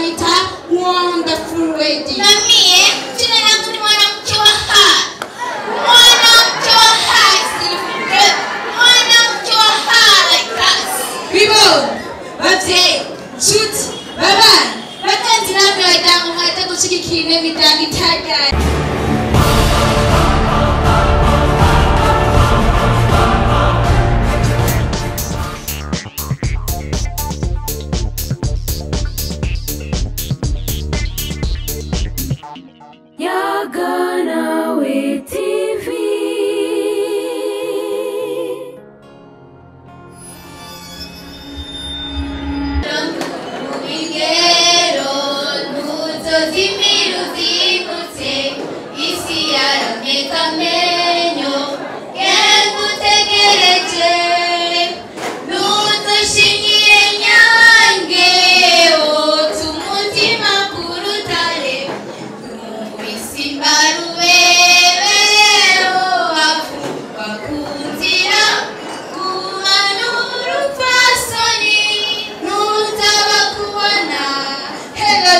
banyita wonderful lady. Na mie jina langu ni mwanamke wa hai. Mwanamke wa hai silifike. Mwanamke wa hai like us. Bibo, babye, nshuti, babana, bagenzi namwe badango mwahita gushigikira imiryango itangaje.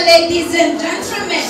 Ladies and gentlemen,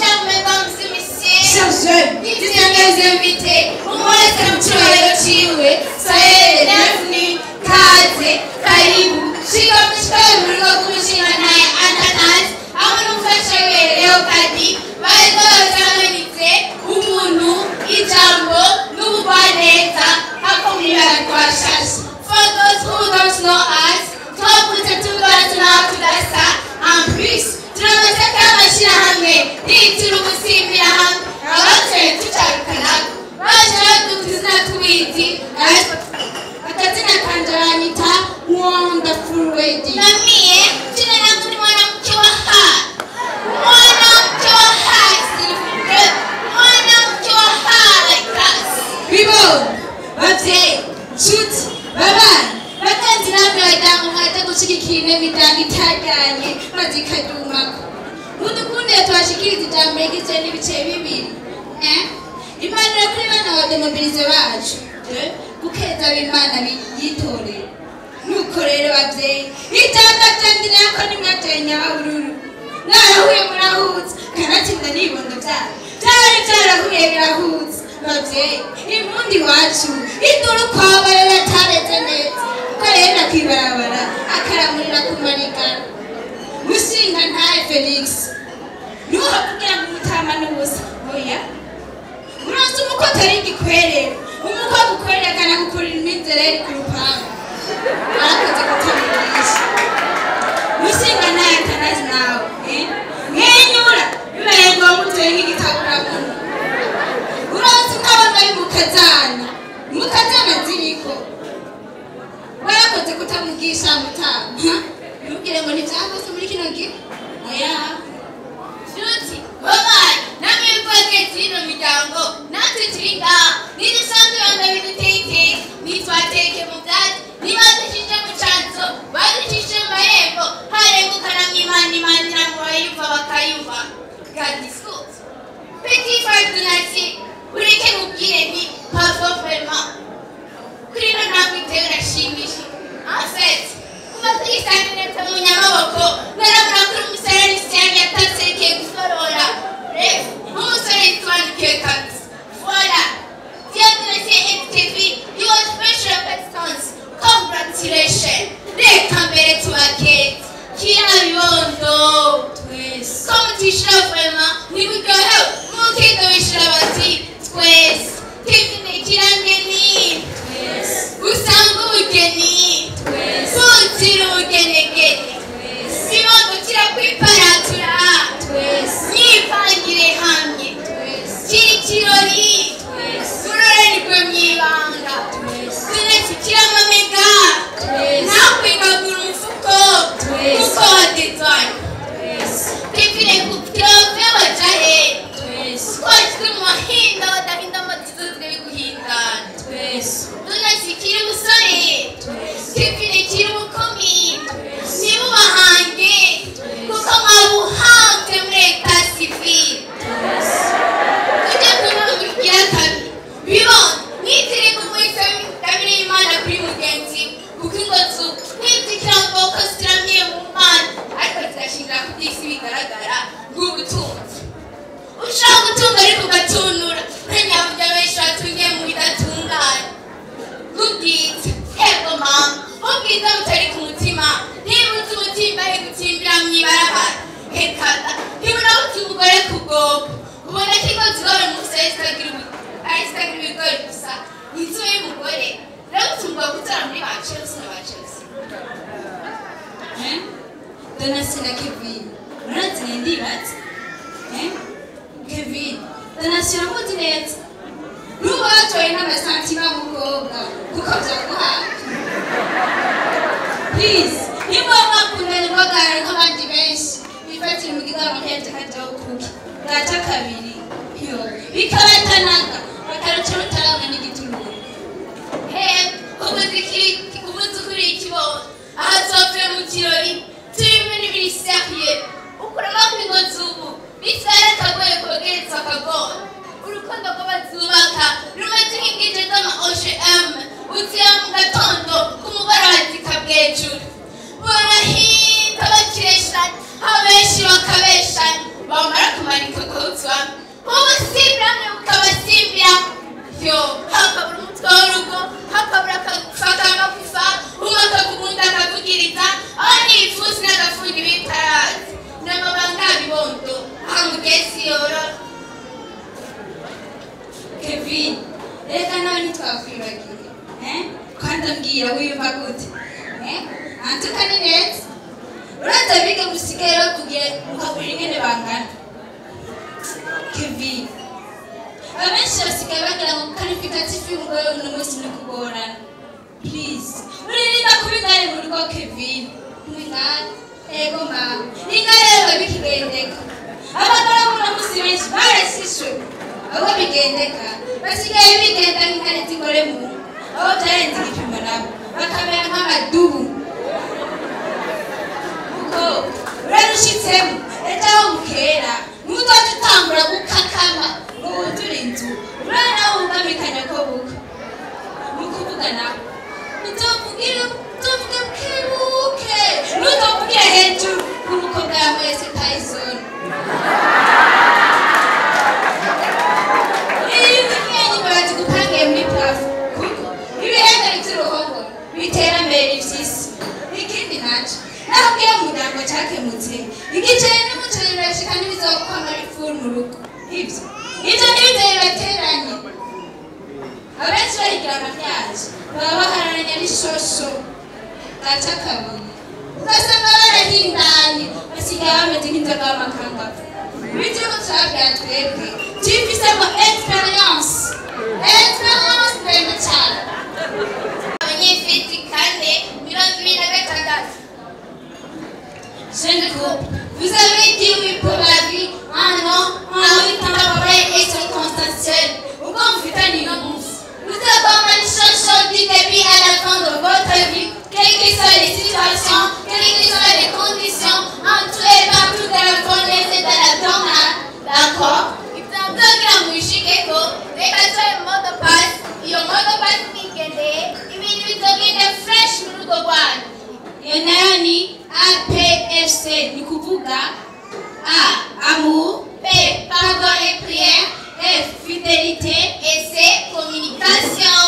igitangaza invité umwese mchoro chiwe saye nafni kaze karibu shika mshikawe mligo kumishinga naye anakazi amu mfasha leo kadi baezo wazamanite umuntu ijambo n'ubugwaneza hako mlibara kwa shashi. For those who don't know us, twakunze tungana tunawakudasa and please tunawataka amashira hamwe nitira ubusimbira hamwe abateye tucarukanaga baje badutizina tubizi akazina kanje banyita wonderful lady. Na mie jina langu ni mwanamke wa hai. Mwanamke wa hai silifike. Mwanamke wa hai like us. Bibo, babye, nshuti, babana, bagenzi namwe badango mwahita gushigikira imiryango itangaje maze ikadumako. Mudukunde twashikiriza ijambo rigizwe n'ibice bibiri. Impanuro kuri bana bademobilize bacu. Gukeza b'Imana biyitorera. Nuko rero babyeyi, ijambo ryanje nako nimwateye nyabururu. Narahuye murahutse, kanatsinda n'ibondo byayo. Byari byarahuye birahutse. Babyeyi, impundi wacu, iduru kwaba rero atareze neza. Ko rero nakwibarabara, akaramurira ku marigara. Mushinga ntaye Felix. Nuha kugira ngo umutama n'ubusa. Oya. Urazi umuko atari igikwerere. Umuko gukwerera kana gukurira imizereri ku rupangu. Arakoze kutamurisha. Mushinga ntaye kanazi nawe. Mwenyura. Bibaye ngo muteye nk'igitabura muno. Urazi nk'abana y'umukazana. Umukazana ziriko. Warakoze kutamugisha mutama. Nubwire ngo nivyakoze muri kino gihe. Oya. Shuti, babaye, namwe mvuge zino miryango, natwe turi ngaha, nidusanzwe banga biduteye, nitwateke mu byatsi, nibadukije mu canzo, badukije mu marembo, harengukana mw'Imana imanira mu bayumva bakayumva. God is good. Petit frère Donati, ureke mubwire ni pavo vraiment. Kuri no ntabwo itewe urashimisha. En fait, kuba twisanganira mu nyamaboko, narabona kuri umusarani cyane yatasekeye gusorora. Bref, umusore yitwandikiye kabisa. Voilà. Diagnostic HTV, you are special persons. Congratulations. Reka mbere tubakete. Kirayondo. Twese. Comme tishira vraiment, ni buryo mukido bishira bati twese. Kivine kirangeni. Twese. Usanga ubugeni. Twese. Kutira ubugenegene. Twese. Sibondo kira kwiparatura. Twese. Nyipangire hamwe. Twese. Kiri kirori. Twese. Uroreni kwe mwibanga. Twese. Twese kira mamega. Twese. Nakwigagura umufuko. Twese. Uko wadetwanya. Twese. Kivine kukyove wajahe. Twese. Kwa chikwe mwahinda wadahinda mati hekada hibona uti umugore kugogo ubona kiko zigore musa Instagram ibigori gusa inzu y'umugore rero tumva gutara muri ba Chelsea na ba Chelsea Donasi na Kevin murazi ndibatse Kevin Donasi namuzi neza n'ubatoye n'amasantima mukobwa kuko byaguha please nimba mwakundanye bagara nk'abandi benshi bifatira mu gitabo nk'ete kajyaho kuki gaca kabiri yo bikabatanaga bakaruca rutarabona n'igitunguru ubuzi kuri ikibono aha tuvuye mu kirori turimo n'ibiri serieux ukuramo kw'ingozi ubu bisare akagoye kogeretse akagora urukundo rw'abazubaka rumeze nk'ingije z'ama OGM utiya mu gatondo k'umugoroba zikabwejuru barahinda bakireshanya abenshi bakabeshanya bamara kumanika kutwa ubusibira mwe bukabasibira yo hakabura umutwe w'urugo hakabura akagufata amagufa umwe akakugunda akakugiriza aho n'ibifuzi n'agafundi bitarazi n'amabanga bibondo aha mugezi yorora Kevin reka nawe ntitwakwibagiwe kandi ambwira wiyumva gute antuka ni neza uraza biga gusigaye bakubwiye mukagurira ingene bangana Kevin abenshi basigaye bagira ngo qualificatif y'umugore uno munsi ni kugorana please uririnda kubingane mu rugo Kevin kubingane ego mama ingane rero bikigendeka abagore uno munsi benshi barasishwe abo bigendeka basigaye bigenda nk'ingane z'ingore mu abo byarenze igipimo nabo bakamera nk'amadubu kuko urarushitsemo ejo aho mukera n'uzaca utangura gukakama ngo wuzure inzu urabona nawe wungamikanya ko buka ni ukuvuga nawe uzovuge bukebuke n'uzovugire hejuru k'umukobwa yambaye Tyson bazigupangiye muri plafo kuko ibihenda by'uruhongo biterambere ivy'isi ikindi naco nabwiye umuryango cyakemutse igiceri n'umuceri birashika n'ibizokwamara ifuru mu rugo ivyo n'ibyo bibateranye abenshi bahigira amavyaje baba bahararanya n'ishosho gaca kabiri ugasanga barahindanye basigaye bameze nk'inzoga y'amakangavu bityo twabwira twebwe tuyifisemo experience ndende cyane abanyefiti kane 2026 jeune couple vous avez dit oui pour la vie un an oui temporel et circonstanciel pourquoi vous faites une annonce vous avez une chose du début à la fin de votre vie quelles que soient les situations quelles que soient les conditions en tout et partout dans la connaisse et dans la donne d'accord ibyo mwishikeko reka twaye modo pass iyo modo pass nigendeye ibintu bizogenda fresh mu rugo rwanyu iyo nayo ni APFC ni kuvuga A amour P pardon et prière F fidélité et C communication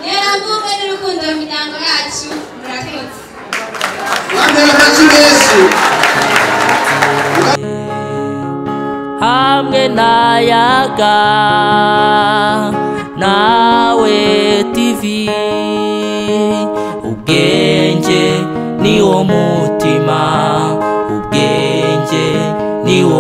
n'urukundo n'urukundo mu miryango yacu murakoze hamwe nayaga nawe TV ubwenge niwo mutima ubwenge niwo